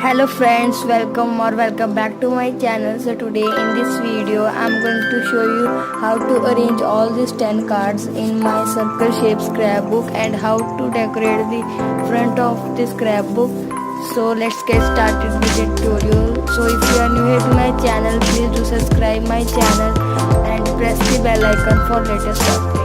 Hello friends, welcome back to my channel. So today in this video I'm going to show you how to arrange all these 10 cards in my circle shaped scrapbook and how to decorate the front of the scrapbook. So let's get started with the tutorial. So if you are new here to my channel, please do subscribe my channel and press the bell icon for latest updates.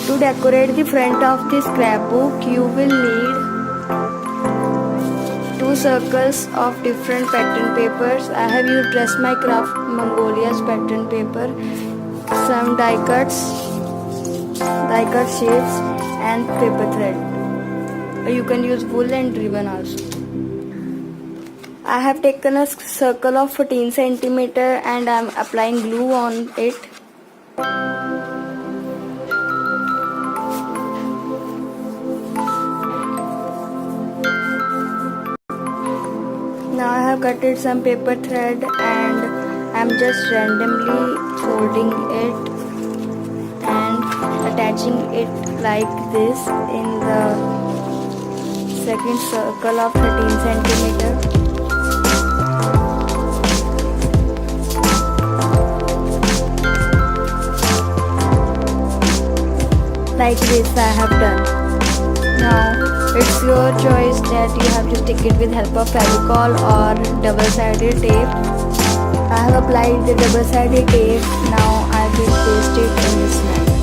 To decorate the front of the scrapbook, you will need two circles of different pattern papers. I have used Dress My Craft Mongolia's pattern paper, some die cut shapes and paper thread. You can use wool and ribbon also. I have taken a circle of 14 cm and I am applying glue on it. have cutted some paper thread and I'm just randomly folding it and attaching it like this in the second circle of 13 centimeter. Like this I have done. Now it's your choice that you have to stick it with help of Fevicol or double-sided tape. I have applied the double-sided tape. Now I will paste it in this manner.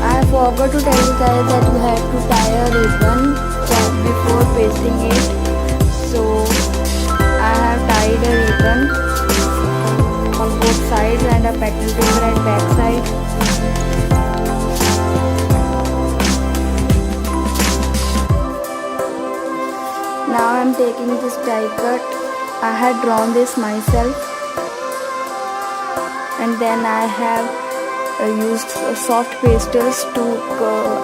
I forgot to tell you guys that you have to tie a ribbon before pasting it. So I have tied a ribbon on both sides and a petal paper at back side. Now I am taking this die cut. I had drawn this myself and then I have used soft pastels to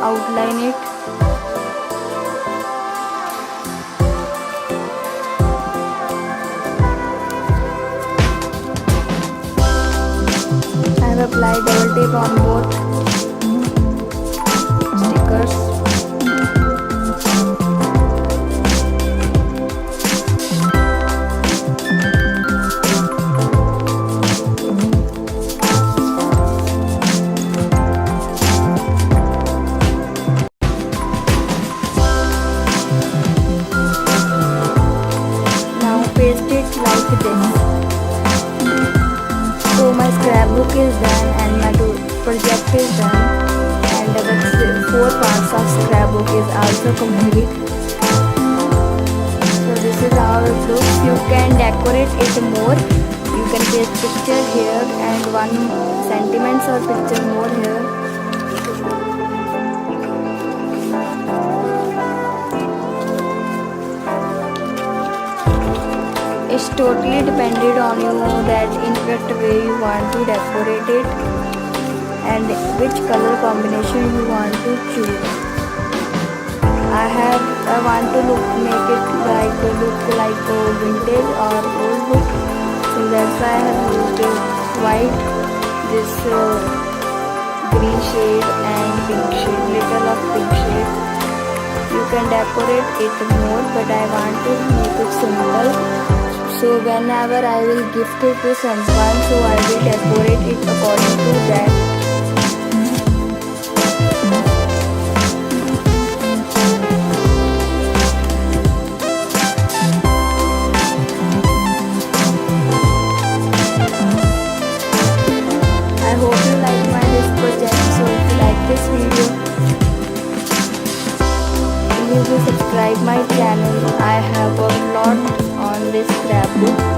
outline it. I have applied double tape on both stickers. Paste it like this. So my scrapbook is done and my project is done and the 4 parts of scrapbook is also complete. So this is how it looks. You can decorate it more. You can paste picture here and 1 sentiments or picture more here. It's totally depended on you that in what way you want to decorate it and which color combination you want to choose. I want to make it look like a vintage or old book, so that's why I have used white, this green shade and pink shade, little of pink shade. You can decorate it more, but I want to make it simple. So whenever I will gift it to someone, so I will decorate it according to that. I hope you like this project. So if you like this video, please subscribe my channel. I have a lot on this scrapbook.